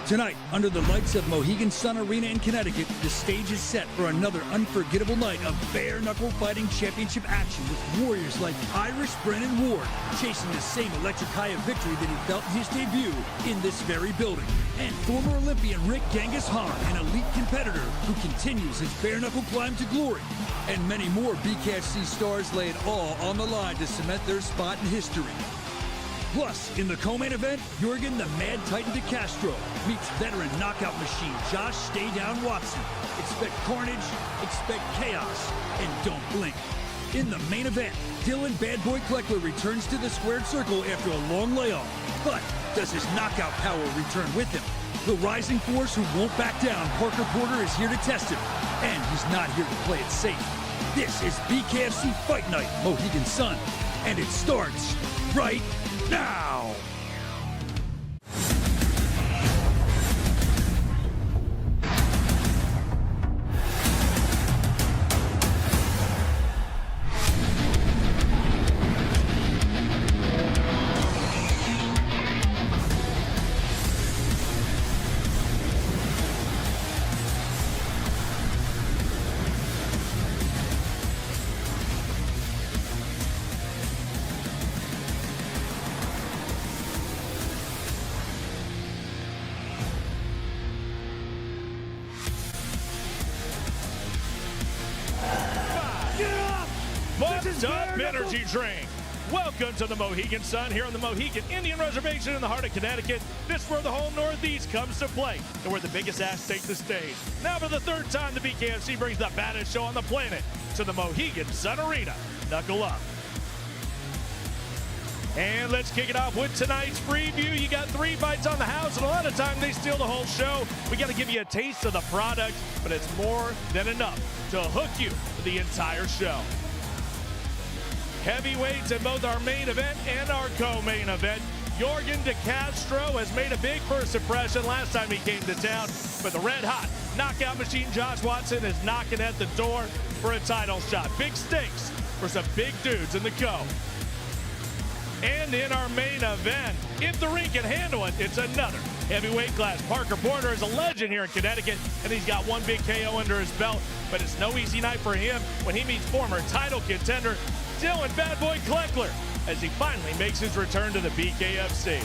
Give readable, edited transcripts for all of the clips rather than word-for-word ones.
Tonight, under the lights of Mohegan Sun Arena in Connecticut, the stage is set for another unforgettable night of bare-knuckle fighting championship action with warriors like Irish Brennan Ward chasing the same electric high of victory that he felt in his debut in this very building, and former Olympian Rick Genghis Hahn, an elite competitor who continues his bare-knuckle climb to glory. And many more BKFC stars lay it all on the line to cement their spot in history. Plus, in the co-main event, Yorgan the Mad Titan De Castro meets veteran knockout machine Josh Stay Down Watson. Expect carnage, expect chaos, and don't blink. In the main event, Dylan Bad Boy Kleckler returns to the squared circle after a long layoff. But does his knockout power return with him? The rising force who won't back down, Parker Porter, is here to test him. And he's not here to play it safe. This is BKFC Fight Night, Mohegan Sun. And it starts right now! Up energy drink. Welcome to the Mohegan Sun here on the Mohegan Indian Reservation in the heart of Connecticut. This is where the whole Northeast comes to play and where the biggest acts take the stage. Now for the third time, the BKFC brings the baddest show on the planet to the Mohegan Sun Arena. Knuckle up. And let's kick it off with tonight's preview. You got 3 fights on the house, and a lot of time they steal the whole show. We got to give you a taste of the product, but it's more than enough to hook you for the entire show. Heavyweights in both our main event and our co-main event. Yorgan De Castro has made a big first impression last time he came to town, but the red-hot knockout machine Josh Watson is knocking at the door for a title shot. Big stakes for some big dudes in the co. And in our main event, if the ring can handle it, it's another heavyweight class. Parker Porter is a legend here in Connecticut, and he's got one big KO under his belt, but it's no easy night for him when he meets former title contender Dylan Bad Boy Kleckler as he finally makes his return to the BKFC.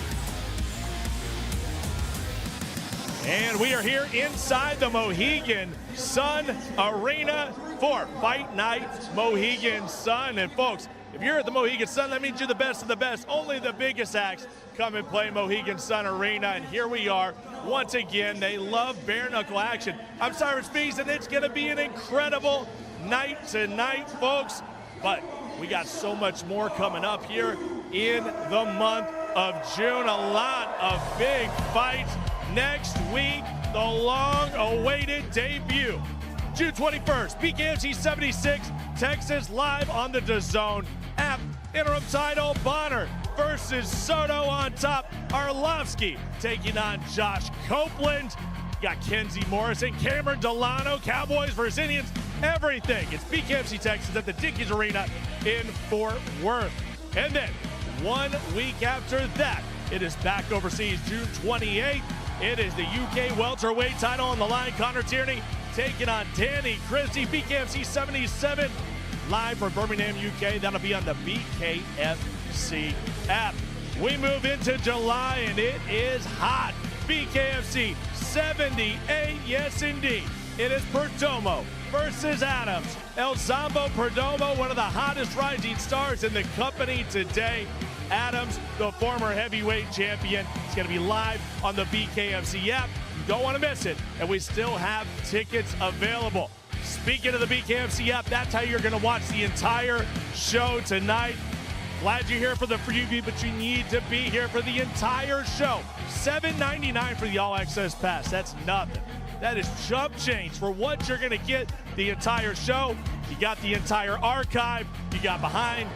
And we are here inside the Mohegan Sun Arena for Fight Night Mohegan Sun. And folks, if you're at the Mohegan Sun, that means you're the best of the best. Only the biggest acts come and play Mohegan Sun Arena. And here we are once again. They love bare knuckle action. I'm Cyrus Bees, and it's going to be an incredible night tonight, folks. But we got so much more coming up here in the month of June. A lot of big fights next week. The long-awaited debut. June 21st, BKFC 76, Texas, live on the DAZN app. Interim title, Bonner versus Soto on top. Arlovsky taking on Josh Copeland. Got Kenzie Morrison, Cameron Delano, Cowboys versus Indians. Everything. It's BKFC Texas at the Dickies Arena in Fort Worth. And then 1 week after that, it is back overseas, June 28th. It is the UK welterweight title on the line. Connor Tierney taking on Danny Christie. BKFC 77 live from Birmingham, UK. That'll be on the BKFC app. We move into July, and it is hot. BKFC 78, yes indeed. It is Perdomo versus Adams. El Zombo Perdomo, one of the hottest rising stars in the company today. Adams, the former heavyweight champion, is going to be live on the BKFC app. You don't want to miss it, and we still have tickets available. Speaking of the BKFC app, that's how you're going to watch the entire show tonight. Glad you're here for the preview, but you need to be here for the entire show. $7.99 for the All Access Pass. That's nothing. That is chump change for what you're going to get the entire show. You got the entire archive. You got behind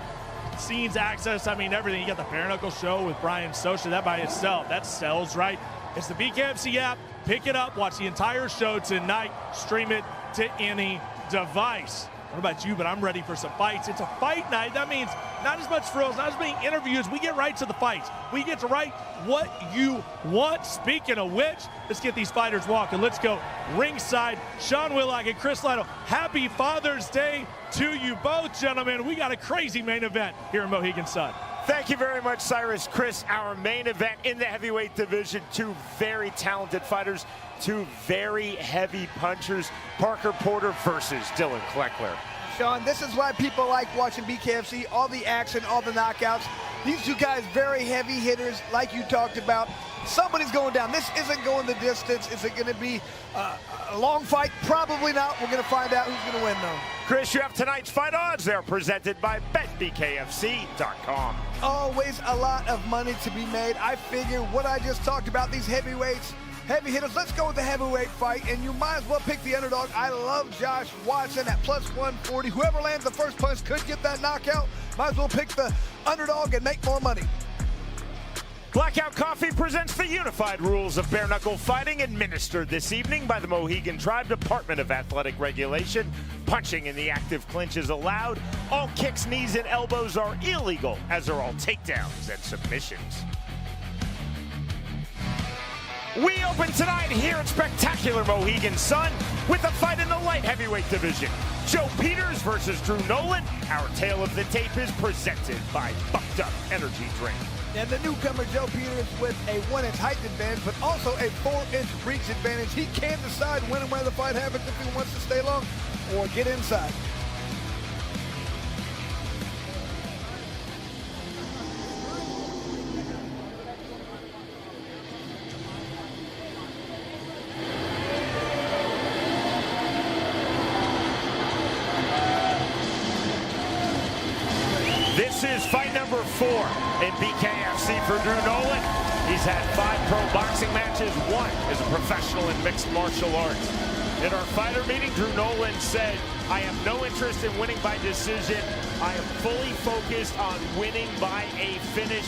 scenes access. I mean, everything. You got the Bare Knuckle Show with Brian Socha. That by itself, that sells, right? It's the BKFC app. Pick it up. Watch the entire show tonight. Stream it to any device. What about you? But I'm ready for some fights. It's a fight night. That means not as much frills, not as many interviews. We get right to the fights. We get to write what you want. Speaking of which, let's get these fighters walking. Let's go ringside. Sean Willock and Chris Lino, happy Father's Day to you both, gentlemen. We got a crazy main event here in Mohegan Sun. Thank you very much, Cyrus. Chris, our main event in the heavyweight division, two very talented fighters, two very heavy punchers, Parker Porter versus Dylan Kleckler. Sean, this is why people like watching BKFC, all the action, all the knockouts. These two guys, very heavy hitters, like you talked about. Somebody's going down. This isn't going the distance. Is it going to be a long fight? Probably not. We're going to find out who's going to win, though. Chris, you have tonight's fight odds. They're presented by BetBKFC.com. Always a lot of money to be made. I figure what I just talked about, these heavyweights, heavy hitters, let's go with the heavyweight fight, and you might as well pick the underdog. I love Josh Watson at plus 140. Whoever lands the first punch could get that knockout. Might as well pick the underdog and make more money. Blackout Coffee presents the unified rules of bare knuckle fighting, administered this evening by the Mohegan Tribe Department of Athletic Regulation. Punching in the active clinch is allowed. All kicks, knees, and elbows are illegal, as are all takedowns and submissions. We open tonight here at spectacular Mohegan Sun with a fight in the light heavyweight division. Joe Peters versus Drew Nolan. Our tale of the tape is presented by Bucked Up Energy Drink. And the newcomer, Joe Peters, with a 1-inch height advantage, but also a 4-inch reach advantage. He can decide when and where the fight happens if he wants to stay long or get inside. This is fight number 4 in BKFC for Drew Nolan. He's had 5 pro boxing matches, 1 as a professional in mixed martial arts. In our fighter meeting, Drew Nolan said, "I have no interest in winning by decision. I am fully focused on winning by a finish,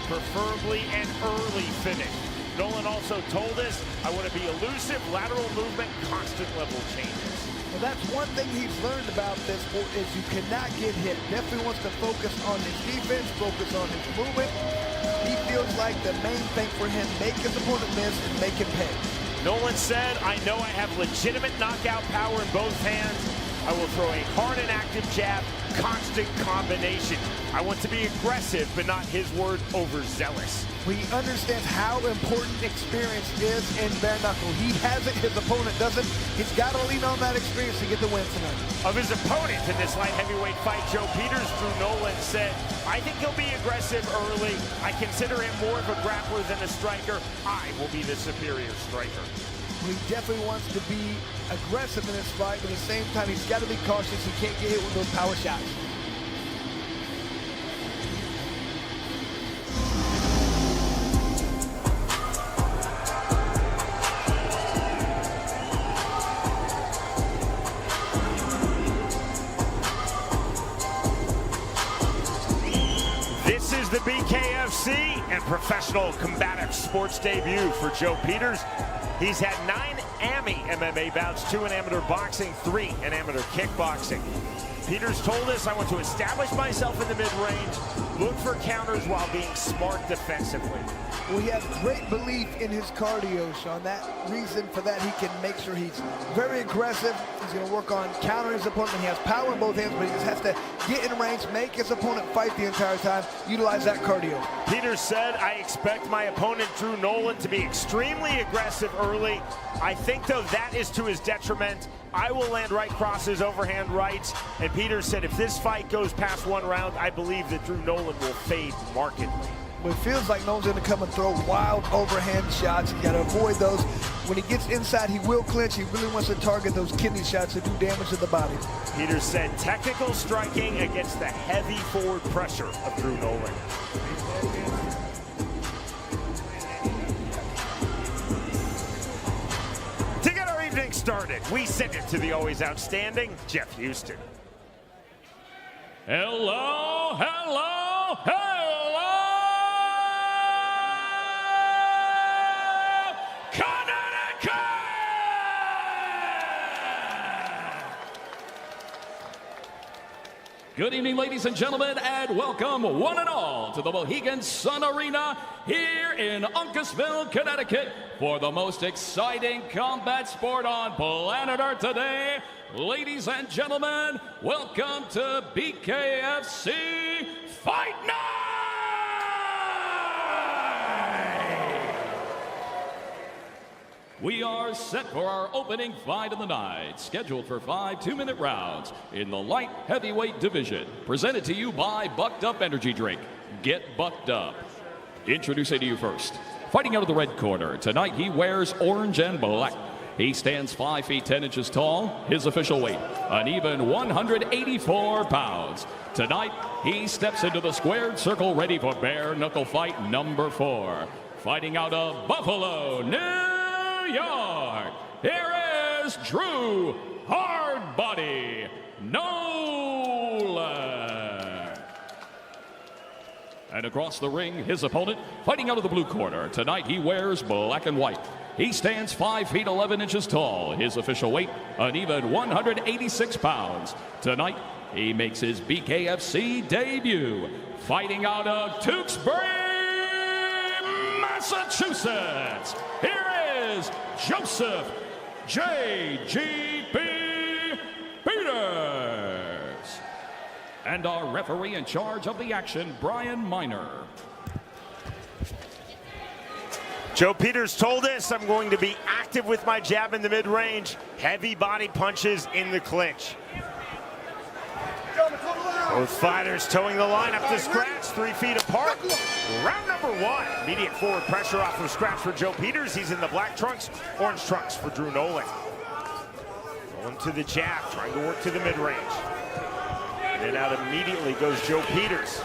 preferably an early finish." Nolan also told us, "I want to be elusive, lateral movement, constant level changes." Well, that's one thing he's learned about this sport is you cannot get hit. Definitely wants to focus on his defense, focus on his movement. He feels like the main thing for him, make his opponent miss and make him pay. Nolan said, "I know I have legitimate knockout power in both hands. I will throw a hard and active jab, constant combination. I want to be aggressive, but not his word, overzealous." He understands how important experience is in bare knuckle. He has it, his opponent doesn't. He's got to lean on that experience to get the win tonight. Of his opponent in this light heavyweight fight, Joe Peters, Drew Nolan said, "I think he'll be aggressive early. I consider him more of a grappler than a striker. I will be the superior striker." He definitely wants to be aggressive in this fight, but at the same time, he's got to be cautious. He can't get hit with those power shots. This is the BKFC and professional combative sports debut for Joe Peters. He's had 9 AMI MMA bouts, 2 in amateur boxing, 3 in amateur kickboxing. Peters told us, "I want to establish myself in the mid-range, look for counters while being smart defensively." Well, he has great belief in his cardio, Sean. That reason for that, he can make sure he's very aggressive. He's going to work on countering his opponent. He has power in both hands, but he just has to get in range, make his opponent fight the entire time, utilize that cardio. Peters said, "I expect my opponent, Drew Nolan, to be extremely aggressive early. I think, though, that is to his detriment. I will land right crosses, overhand rights." And Peters said, "If this fight goes past 1 round, I believe that Drew Nolan will fade markedly." Well, it feels like Nolan's going to come and throw wild overhand shots. You got to avoid those. When he gets inside, he will clinch. He really wants to target those kidney shots to do damage to the body. Peters said, "Technical striking against the heavy forward pressure of Drew Nolan." To get our evening started, we send it to the always outstanding Jeff Houston. Hello, hello, hello! Good evening, ladies and gentlemen, and welcome one and all to the Mohegan Sun Arena here in Uncasville, Connecticut for the most exciting combat sport on planet Earth today. Ladies and gentlemen, welcome to BKFC Fight Night! We are set for our opening fight of the night, scheduled for 5 2-minute rounds in the light heavyweight division. Presented to you by Bucked Up Energy Drink. Get bucked up. Introducing to you first, fighting out of the red corner. Tonight he wears orange and black. He stands 5 feet 10 inches tall. His official weight, an even 184 pounds. Tonight he steps into the squared circle ready for bare knuckle fight number 4. Fighting out of Buffalo, New York, here is Drew Hardbody Nolan. And across the ring, his opponent, fighting out of the blue corner. Tonight he wears black and white. He stands 5 feet 11 inches tall. His official weight, an even 186 pounds. Tonight he makes his BKFC debut. Fighting out of Tewksbury, Massachusetts, here is Joseph J.G.P. Peters. And our referee in charge of the action, Brian Miner. Joe Peters told us I'm going to be active with my jab in the mid-range, heavy body punches in the clinch. Both fighters towing the line up to scratch, 3 feet apart. Round number 1. Immediate forward pressure off of scratch for Joe Peters. He's in the black trunks, orange trunks for Drew Nolan. Going to the jab, trying to work to the mid-range. In and out immediately goes Joe Peters.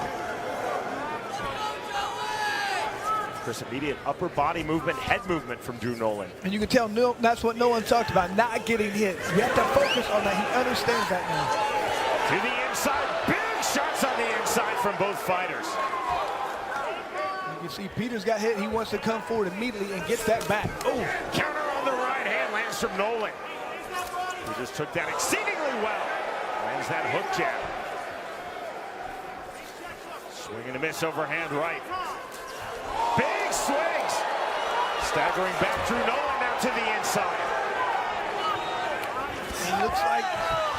Chris, immediate upper body movement, head movement from Drew Nolan. And you can tell that's what Nolan talked about, not getting hit. You have to focus on that. He understands that now. To the inside, big shots on the inside from both fighters. You can see Peters got hit. He wants to come forward immediately and get that back. Oh, counter on the right hand lands from Nolan. He just took that exceedingly well. Lands that hook jab. Swing and a miss overhand right. Big swings. Staggering back Drew Nolan now to the inside. It looks like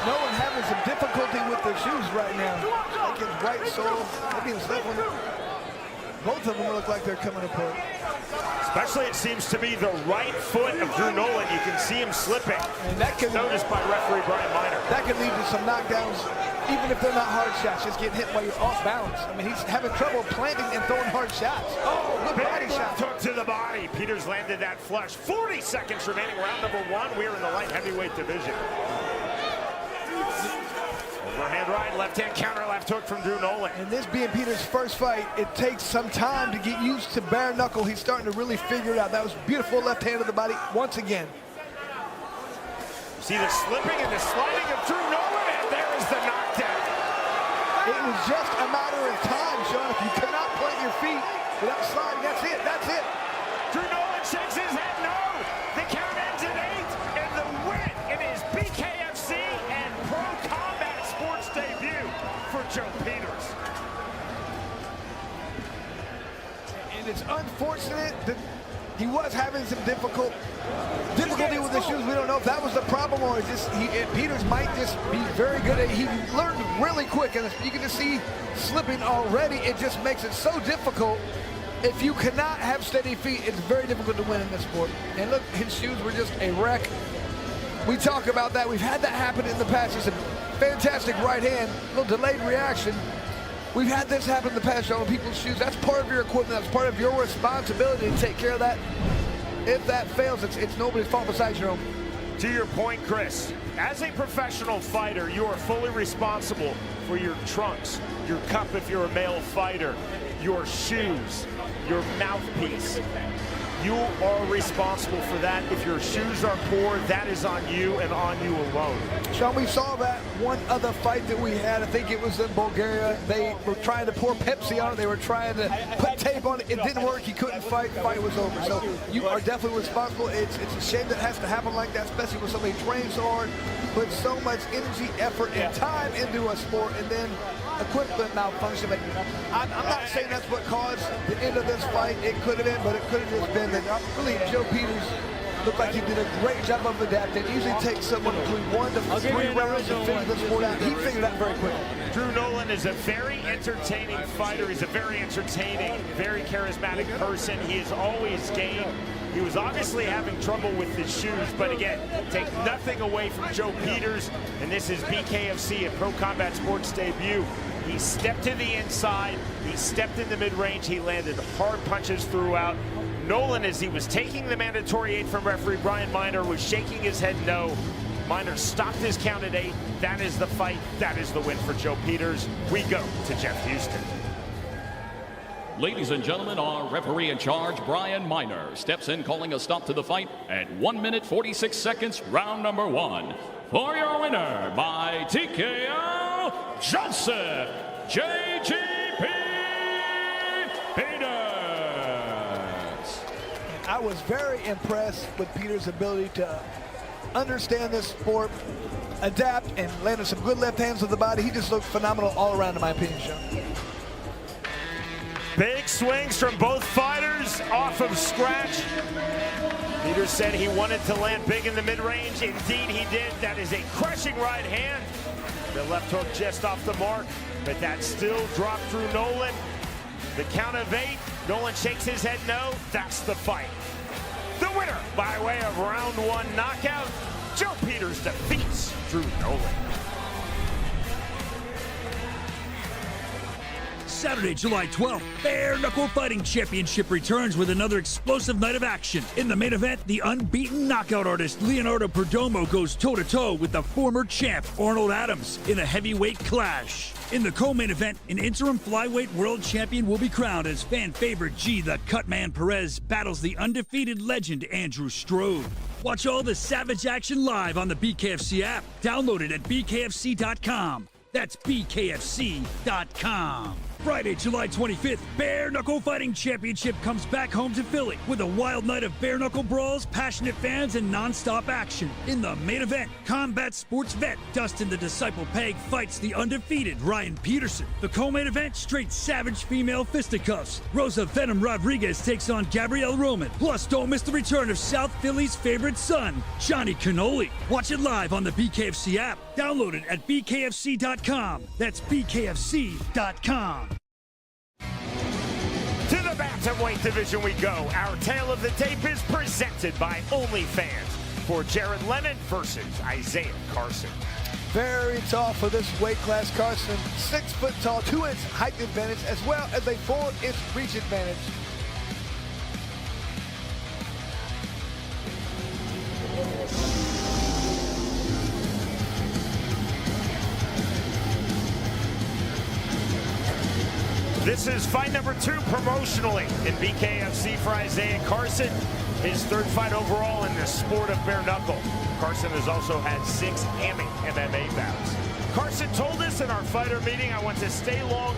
Nolan having some difficulty with their shoes right now. Like his right sole, maybe his left one. Both of them look like they're coming apart. Especially it seems to be the right foot of Drew Nolan. You can see him slipping. And that can noticed by referee Brian Miner. That can lead to some knockdowns, even if they're not hard shots, just getting hit while you're off balance. I mean, he's having trouble planting and throwing hard shots. Oh, good body shot. Hook to the body. Peters landed that flush. 40 seconds remaining, round number 1. We are in the light heavyweight division. Overhand right, left hand counter, left hook from Drew Nolan. And this being Peters' first fight, it takes some time to get used to bare knuckle. He's starting to really figure it out. That was beautiful left hand of the body once again. See the slipping and the sliding of Drew Nolan, and there is the knockdown. It was just a matter of time, Sean. If you cannot plant your feet without sliding, that's it, that's it. Drew Nolan shakes his head no. The count ends at 8, and the win in his BKFC and Pro Combat Sports debut for Joe Peters. And it's unfortunate that he was having some difficulty with the shoes. We don't know if that was the problem or just Peters might just be very good at it. He learned really quick, and you can just see slipping already. It just makes it so difficult. If you cannot have steady feet, it's very difficult to win in this sport. And look, his shoes were just a wreck. We talk about that. We've had that happen in the past. It's a fantastic right hand, a little delayed reaction. We've had this happen in the past, on people's shoes. That's part of your equipment. That's part of your responsibility to take care of that. If that fails, it's nobody's fault besides your own. To your point, Chris, as a professional fighter, you are fully responsible for your trunks, your cup if you're a male fighter, your shoes, your mouthpiece, You are responsible for that. If your shoes are poor, that is on you and on you alone. Sean, we saw that one other fight that we had. I think it was in Bulgaria. They were trying to pour Pepsi on it. They were trying to put tape on it. It didn't work. He couldn't fight. The fight was over. So you are definitely responsible. It's a shame that it has to happen like that, especially when somebody trains so hard, puts so much energy, effort, and time into a sport, and then equipment malfunction. But I'm not saying that's what caused the end of this fight. It could have been, but it could have just been that really Joe Peters looked like he did a great job of adapting. It usually takes someone between 1 to 3 rounds to figure the sport out. He figured it out very quickly. Drew Nolan is a very entertaining fighter. He's a very entertaining, very charismatic person. He is always game. He was obviously having trouble with his shoes, but again, take nothing away from Joe Peters, and this is BKFC, a Pro Combat Sports debut. He stepped to the inside, he stepped in the mid-range, he landed hard punches throughout. Nolan, as he was taking the mandatory 8 from referee Brian Miner, was shaking his head no. Miner stopped his count at 8. That is the fight. That is the win for Joe Peters. We go to Jeff Houston. Ladies and gentlemen, our referee in charge, Brian Miner, steps in calling a stop to the fight at 1 minute 46 seconds, round number 1. For your winner by TKO, Joseph JGP Peters. I was very impressed with Peters' ability to understand this sport, adapt, and landed some good left hands with the body. He just looked phenomenal all around, in my opinion, Sean. Big swings from both fighters off of scratch. Peters said he wanted to land big in the mid-range. Indeed he did. That is a crushing right hand. The left hook just off the mark, but that still dropped through Nolan. The count of 8. Nolan shakes his head no. That's the fight. The winner by way of round 1 knockout, Joe Peters defeats Drew Nolan. Saturday, July 12th, Bare Knuckle Fighting Championship returns with another explosive night of action. In the main event, the unbeaten knockout artist Leonardo Perdomo goes toe-to-toe with the former champ Arnold Adams in a heavyweight clash. In the co-main event, an interim flyweight world champion will be crowned as fan favorite G the Cutman Perez battles the undefeated legend Andrew Strode. Watch all the savage action live on the BKFC app. Download it at bkfc.com. That's bkfc.com. Friday, July 25th, Bare Knuckle Fighting Championship comes back home to Philly with a wild night of bare knuckle brawls, passionate fans, and non-stop action. In the main event, combat sports vet Dustin the Disciple Peg fights the undefeated Ryan Peterson. The co-main event, straight savage female fisticuffs. Rosa Venom Rodriguez takes on Gabrielle Roman. Plus, don't miss the return of South Philly's favorite son, Johnny Cannoli. Watch it live on the BKFC app. Download it at bkfc.com. That's bkfc.com. To the Bantamweight division we go. Our tale of the tape is presented by OnlyFans for Jared Lennon versus Isaiah Carson. Very tall for this weight class. Carson, 6 foot tall, 2-inch height advantage, as well as a 4-inch reach advantage. This is fight number 2 promotionally in BKFC for Isaiah Carson. His 3rd fight overall in the sport of bare knuckle. Carson has also had 6 MMA bouts. Carson told us in our fighter meeting, I want to stay long,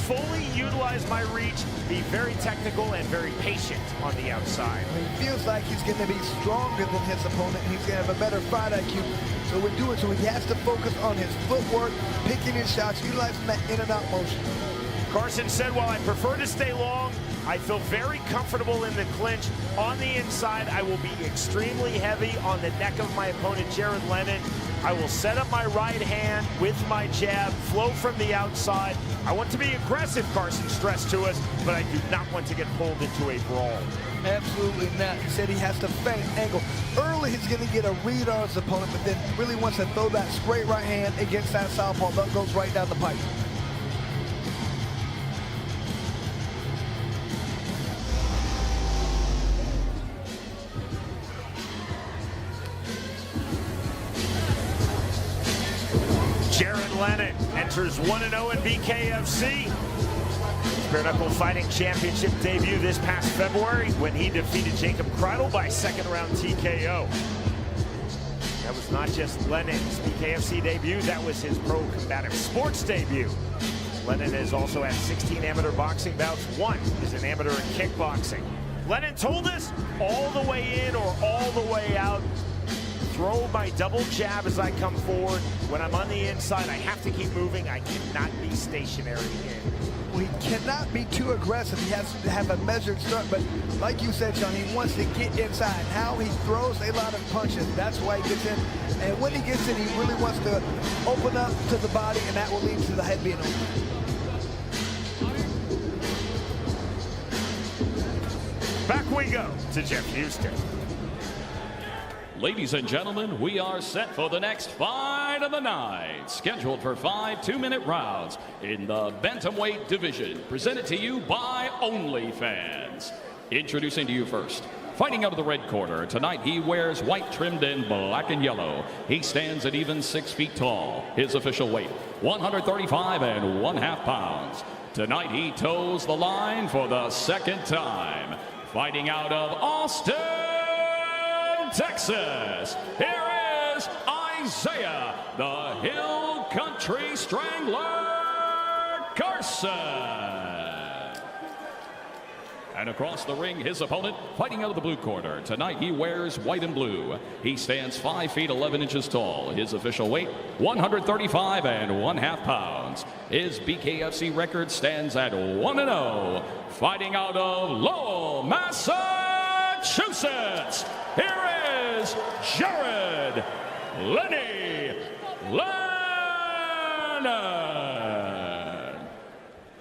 fully utilize my reach, be very technical and very patient on the outside. He feels like he's going to be stronger than his opponent, and he's going to have a better fight IQ. So we're doing so he has to focus on his footwork, picking his shots, utilizing that in and out motion. Carson said, while I prefer to stay long, I feel very comfortable in the clinch. On the inside, I will be extremely heavy on the neck of my opponent, Jared Lennon. I will set up my right hand with my jab, flow from the outside. I want to be aggressive, Carson stressed to us, but I do not want to get pulled into a brawl. Absolutely not. He said he has to feint angle. Early, he's going to get a read on his opponent, but then really wants to throw that straight right hand against that southpaw. That goes right down the pipe. Jared Lennon enters 1-0 in BKFC. Bare Knuckle Fighting Championship debut this past February when he defeated Jacob Kreidel by second-round TKO. That was not just Lennon's BKFC debut, that was his pro combative sports debut. Lennon has also had 16 amateur boxing bouts. 1 is an amateur in kickboxing. Lennon told us all the way in or all the way out. Throw my double jab as I come forward. When I'm on the inside, I have to keep moving. I cannot be stationary in. Well, he cannot be too aggressive. He has to have a measured start, but like you said, Sean, he wants to get inside. How he throws a lot of punches, that's why he gets in. And when he gets in, he really wants to open up to the body, and that will lead to the head being open. Back we go to Jeff Houston. Ladies and gentlemen, we are set for the next fight of the night. Scheduled for 5 2-minute rounds in the Bantamweight division. Presented to you by OnlyFans. Introducing to you first. Fighting out of the red corner, tonight he wears white trimmed in black and yellow. He stands at even 6 feet tall. His official weight, 135 1/2 pounds. Tonight he toes the line for the second time. Fighting out of Austin, Texas, here is Isaiah, the Hill Country Strangler, Carson. And across the ring, his opponent, fighting out of the blue corner. Tonight he wears white and blue. He stands 5 feet 11 inches tall. His official weight, 135 1/2 pounds. His BKFC record stands at 1-0. Fighting out of Lowell, Massachusetts, here is Jared Lenny Lennon.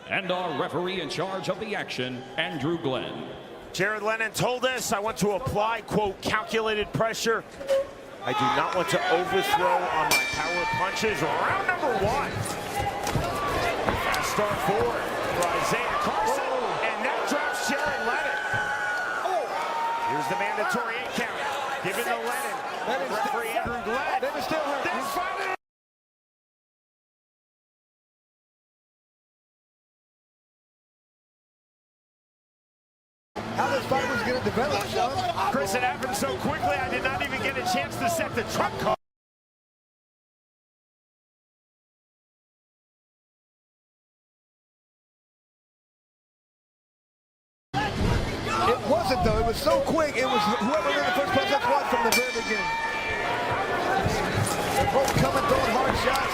And our referee in charge of the action, Andrew Glenn. Jared Lennon told us, I want to apply, quote, calculated pressure. I do not want to overthrow on my power punches. Round number 1. Fast start forward for Isaiah Carson. And that drops Jared Lennon. Here's the mandatory 8 count. Given to Lennon. Referee Andrew Glenn. Lennon still hurt. This fight is How this fight was going to develop, Sean. Chris, it happened so quickly, I did not even get a chance to set the trump card. It wasn't, though. It was so quick. It was whoever in the first punch, that's what from the very beginning. They're both coming, throwing hard shots.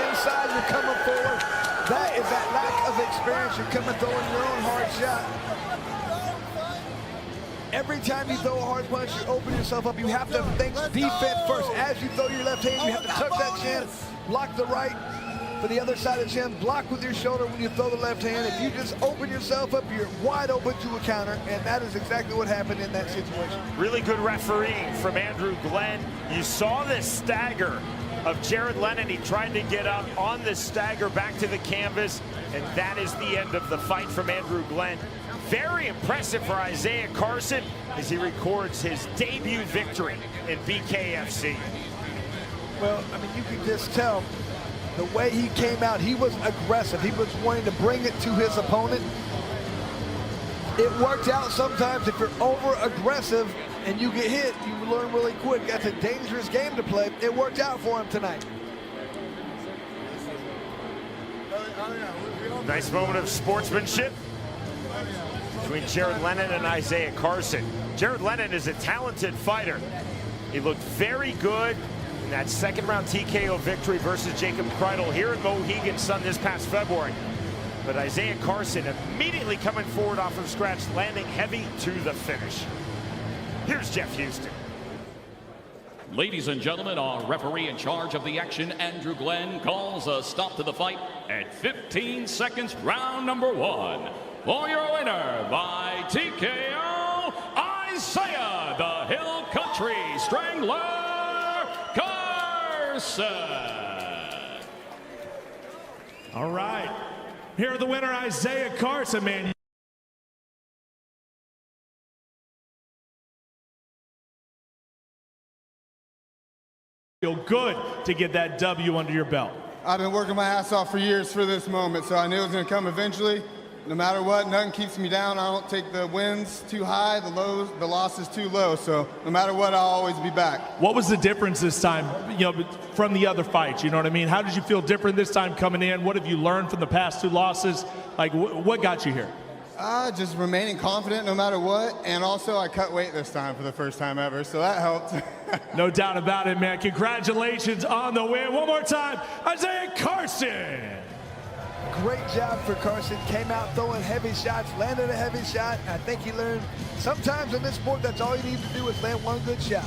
Inside, you're coming forward. That is that lack of experience. You're coming throwing your own hard shot. Every time you throw a hard punch, you open yourself up. You have to think defense first. As you throw your left hand, you have to tuck that chin, block the right for the other side of the chin, block with your shoulder when you throw the left hand. If you just open yourself up, you're wide open to a counter, and that is exactly what happened in that situation. Really good refereeing from Andrew Glenn. You saw this stagger of Jared Lennon. He tried to get up on the stagger back to the canvas, and that is the end of the fight from Andrew Glenn. Very impressive for Isaiah Carson as he records his debut victory in BKFC. Well, I mean, you can just tell the way he came out, he was aggressive. He was wanting to bring it to his opponent. It worked out sometimes. If you're over-aggressive and you get hit, you learn really quick. That's a dangerous game to play. It worked out for him tonight. Nice moment of sportsmanship between Jared Lennon and Isaiah Carson. Jared Lennon is a talented fighter. He looked very good in that second-round TKO victory versus Jacob Kreidel here in Mohegan Sun this past February. But Isaiah Carson immediately coming forward off of scratch, landing heavy to the finish. Here's Jeff Houston. Ladies and gentlemen, our referee in charge of the action, Andrew Glenn, calls a stop to the fight at 15 seconds, round number 1. For your winner by TKO, Isaiah, the Hill Country Strangler, Carson. All right. Here the winner, Isaiah Carson, man. Feel good to get that W under your belt. I've been working my ass off for years for this moment, so I knew it was going to come eventually. No matter what, nothing keeps me down. I don't take the wins too high, the losses too low. So no matter what, I'll always be back. What was the difference this time, from the other fights? You know what I mean? How did you feel different this time coming in? What have you learned from the past 2 losses? Like, what got you here? Just remaining confident no matter what, and also I cut weight this time for the first time ever, so that helped. No doubt about it, man. Congratulations on the win. One more time, Isaiah Carson. Great job for Carson. Came out throwing heavy shots, landed a heavy shot. I think he learned sometimes in this sport that's all you need to do is land one good shot.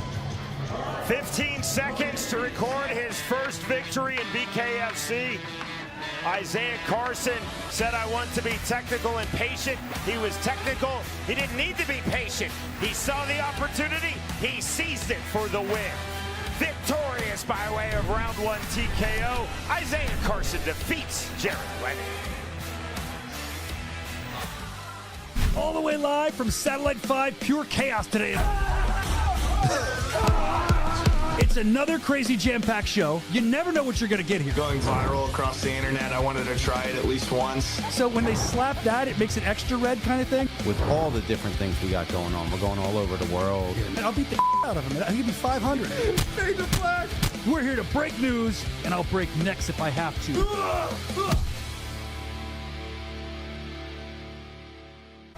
15 seconds to record his first victory in BKFC. Isaiah Carson said, I want to be technical and patient. He was technical. He didn't need to be patient. He saw the opportunity. He seized it for the win. Victorious by way of round 1 TKO, Isaiah Carson defeats Jared Lennon. All the way live from Satellite 5, pure chaos today. It's another crazy jam-packed show. You never know what you're going to get here. Going viral across the internet, I wanted to try it at least once. So when they slap that, it makes it extra red kind of thing? With all the different things we got going on, we're going all over the world. And I'll beat the out of him. I'll give you 500. Fade the flag. We're here to break news, and I'll break necks if I have to.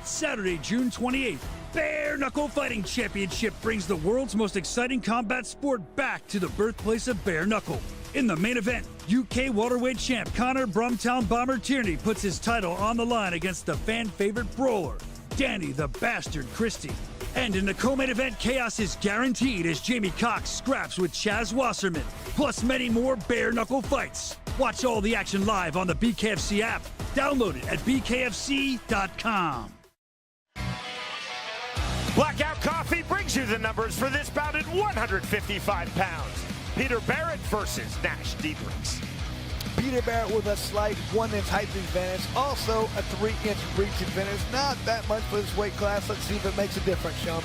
Saturday, June 28th, Bare Knuckle Fighting Championship brings the world's most exciting combat sport back to the birthplace of bare knuckle. In the main event, UK welterweight champ Connor Brumtown Bomber Tierney puts his title on the line against the fan-favorite brawler, Danny the Bastard Christie. And in the co-main event, chaos is guaranteed as Jamie Cox scraps with Chaz Wasserman, plus many more bare knuckle fights. Watch all the action live on the BKFC app. Download it at bkfc.com. Blackout Coffee brings you the numbers for this bout at 155 pounds. Peter Barrett versus Nash Diederichs. Peter Barrett with a slight 1-inch height advantage, also a 3-inch reach advantage. Not that much for this weight class. Let's see if it makes a difference, Sean.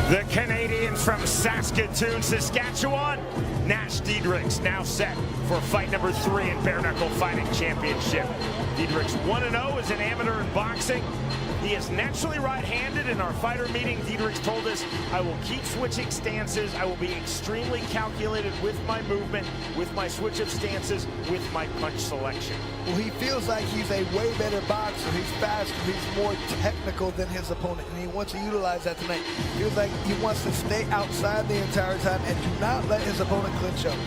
The Canadians from Saskatoon, Saskatchewan, Nash Diederichs now set for fight number 3 in Bare Knuckle Fighting Championship. Diederichs 1-0 as an amateur in boxing. He is naturally right-handed. In our fighter meeting, Diederichs told us, I will keep switching stances. I will be extremely calculated with my movement, with my switch of stances, with my punch selection. Well, he feels like he's a way better boxer. He's faster, he's more technical than his opponent, and he wants to utilize that tonight. Feels like he wants to stay outside the entire time and do not let his opponent clinch up.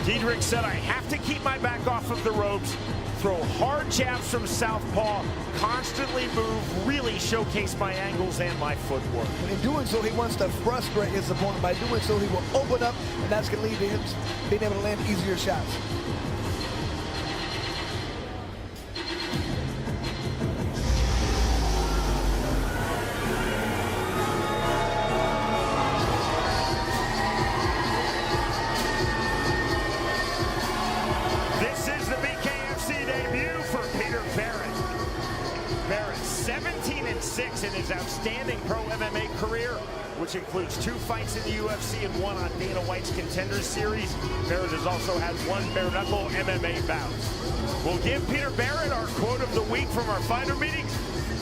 Diederichs said, I have to keep my back off of the ropes, throw hard jabs from southpaw, constantly move, really showcase my angles and my footwork. And in doing so, he wants to frustrate his opponent. By doing so, he will open up, and that's going to lead to him being able to land easier shots. This is the BKFC debut for Peter Barrett. Barrett 17-6 in his outstanding pro MMA career, which includes 2 fights in the UFC and 1 on Dana White's Contender Series. Barrett has also had 1 bare knuckle MMA bout. We'll give Peter Barrett our quote of the week from our fighter meeting.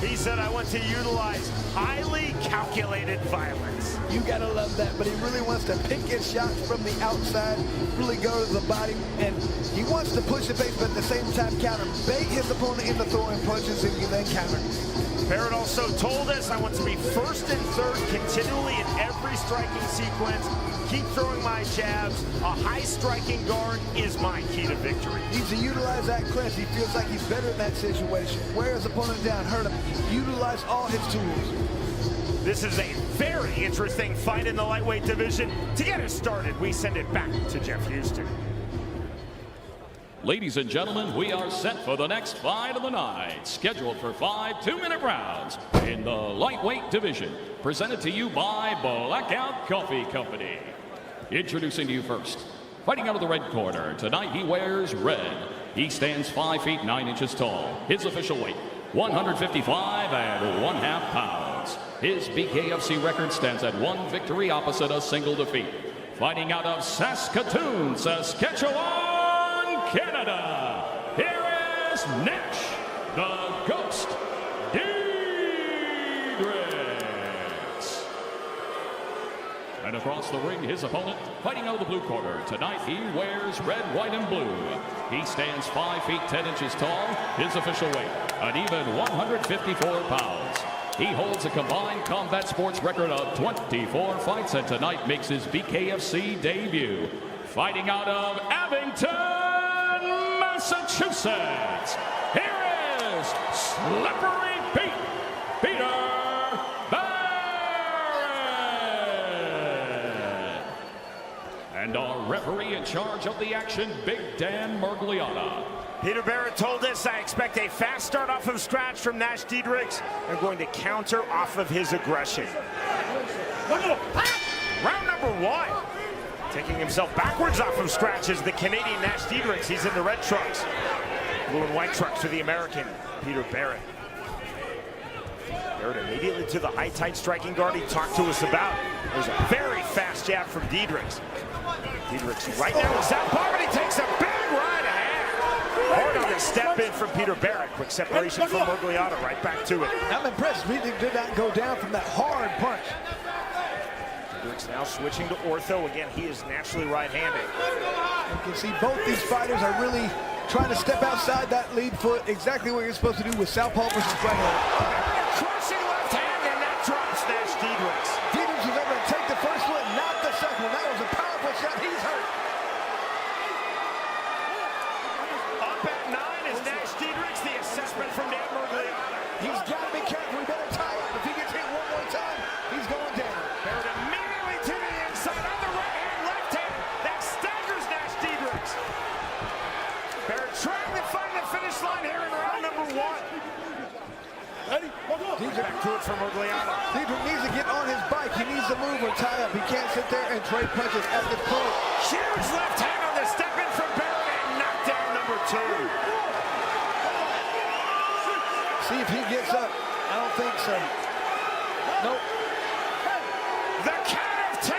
He said, I want to utilize highly calculated violence. You gotta love that, but he really wants to pick his shots from the outside, really go to the body, and he wants to push the face, but at the same time counter. Bait his opponent into throwing punches and you then counter. Barrett also told us, I want to be first and third continually in every striking sequence. Keep throwing my jabs. A high striking guard is my key to victory. Needs to utilize that clinch. He feels like he's better in that situation. Wear his opponent down, hurt him. Utilize all his tools. This is a very interesting fight in the lightweight division. To get us started, we send it back to Jeff Houston. Ladies and gentlemen, we are set for the next fight of the night, scheduled for 5 2-minute rounds in the lightweight division, presented to you by Blackout Coffee Company. Introducing to you first, Fighting out of the red corner, tonight he wears red. He stands 5 feet 9 inches tall. His official weight, 155 1/2 pounds. His BKFC record stands at 1 victory opposite a single defeat. Fighting out of Saskatoon, Saskatchewan, Canada, here is Nash, the Ghost, Diederichs. And across the ring, his opponent, fighting out of the blue corner. Tonight, he wears red, white, and blue. He stands 5 feet 10 inches tall. His official weight, an even 154 pounds. He holds a combined combat sports record of 24 fights, and tonight makes his BKFC debut. Fighting out of Abington, Massachusetts, here is Slippery Pete, Peter Barrett. And our referee in charge of the action, Big Dan Mergliata. Peter Barrett told us, I expect a fast start off of scratch from Nash Diederichs. I'm going to counter off of his aggression. Round number 1. Taking himself backwards off of scratch is the Canadian Nash Diederichs. He's in the red trunks. Blue and white trunks for the American, Peter Barrett. Barrett immediately to the high tight striking guard he talked to us about. There's a very fast jab from Diederichs. Diederichs right now in southpaw, but he takes a big right hand. Hard on the step in from Peter Barrett. Quick separation from Mergliata, right back to it. I'm impressed. We did not go down from that hard punch. Diederichs now switching to ortho. Again, he is naturally right-handed. You can see both these fighters are really trying to step outside that lead foot. Exactly what you're supposed to do with southpaw versus right hand. Crushing left hand, and that drops Nash Diederichs. Diederichs was able to take the first one, not the second one. That was a powerful shot. He's hurt. From Dan Mergliata. He's got to be careful. We better tie up. If he gets hit one more time, he's going down. Barrett immediately to the inside on the right hand, left hand. That staggers Nash Diederichs. Barrett trying to find the finish line here in round number 1. Diederichs back to it from Mergliata. Diederichs needs to get on his bike. He needs to move or tie up. He can't sit there and trade punches at this point. Huge left hand on the step in from Barrett, and knockdown number 2. See if he gets up. I don't think so. Nope. The count of 10.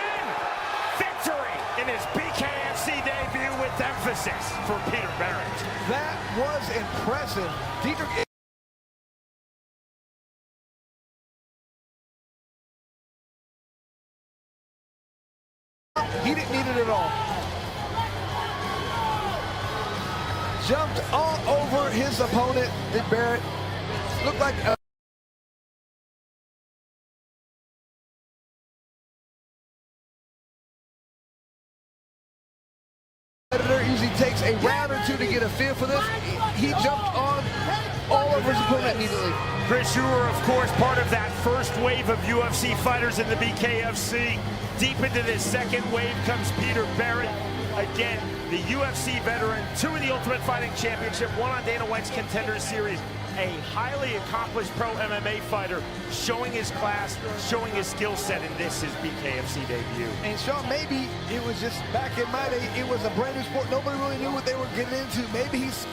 Victory in his BKFC debut with emphasis for Peter Barrett. That was impressive. Diederichs. He didn't need it at all. Jumped all over his opponent, did Barrett. Looked like a competitor usually takes a round or two to get a feel for this. He jumped on all over his opponent immediately. Chris, you were, of course, part of that first wave of UFC fighters in the BKFC. Deep into this second wave comes Peter Barrett. Again, the UFC veteran, 2 in the Ultimate Fighting Championship, 1 on Dana White's Contender Series. A highly accomplished pro MMA fighter, showing his class, showing his skill set in this, his BKFC debut. And Sean, maybe it was just back in my day, it was a brand new sport. Nobody really knew what they were getting into. Maybe he's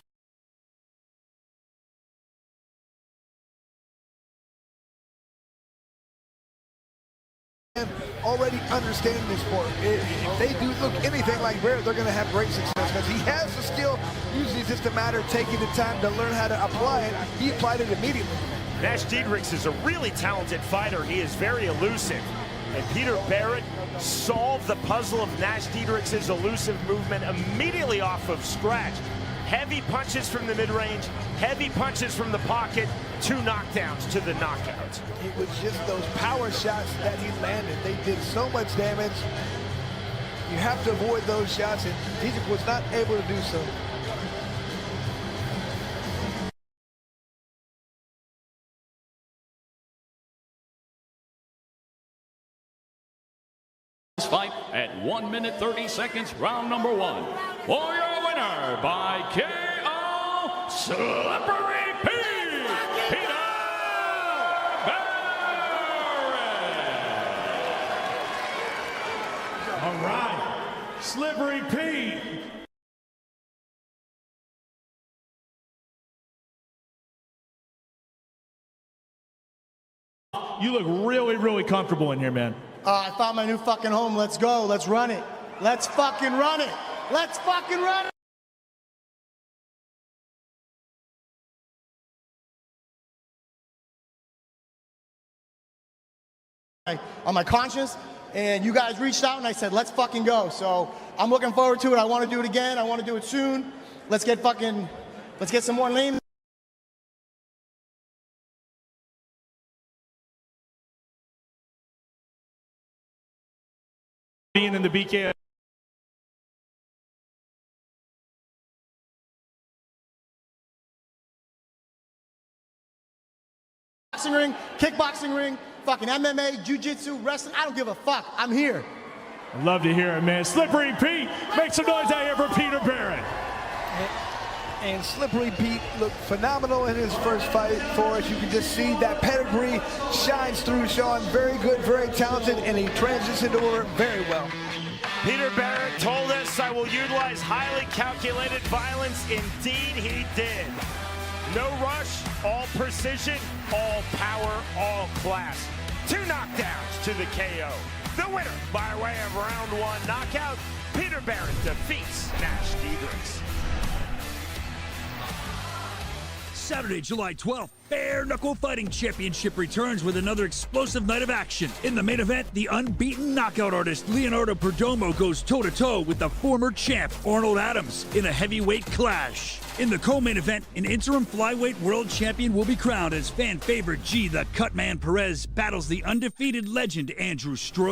already understanding this sport. If they do look anything like Barrett, they're going to have great success because he has the skill. Usually it's just a matter of taking the time to learn how to apply it. He applied it immediately. Nash Diederichs is a really talented fighter. He is very elusive. And Peter Barrett solved the puzzle of Nash Diederichs' elusive movement immediately off of scratch. Heavy punches from the mid-range, heavy punches from the pocket, 2 knockdowns to the knockout. It was just those power shots that he landed. They did so much damage. You have to avoid those shots, and Diederichs was not able to do so. Fight at 1 minute 30 seconds, round number 1. For your winner by KO, Slippery Pete, Peter Barrett. All right, Slippery Pete You look really, really comfortable in here, man. I found my new fucking home. Let's go. Let's run it. Let's fucking run it. Let's fucking run it. On my conscience, and you guys reached out and I said, let's fucking go. So I'm looking forward to it. I want to do it again. I want to do it soon. Let's get some more names. Being in the BKFC. Boxing ring, kickboxing ring, fucking MMA, jiu-jitsu, wrestling. I don't give a fuck. I'm here. I'd love to hear it, man. Slippery Pete, make some noise out here for Peter Barrett. And Slippery Pete looked phenomenal in his first fight for us. You can just see that pedigree shines through, Sean. Very good, very talented, and he transitioned over very well. Peter Barrett told us, I will utilize highly calculated violence. Indeed, he did. No rush, all precision, all power, all class. 2 knockdowns to the KO. The winner by way of round 1 knockout, Peter Barrett defeats Diederichs. Saturday, July 12th, Bare Knuckle Fighting Championship returns with another explosive night of action. In the main event, the unbeaten knockout artist Leonardo Perdomo goes toe-to-toe with the former champ Arnold Adams in a heavyweight clash. In the co-main event, an interim flyweight world champion will be crowned as fan favorite G the Cutman Perez battles the undefeated legend Andrew Strode.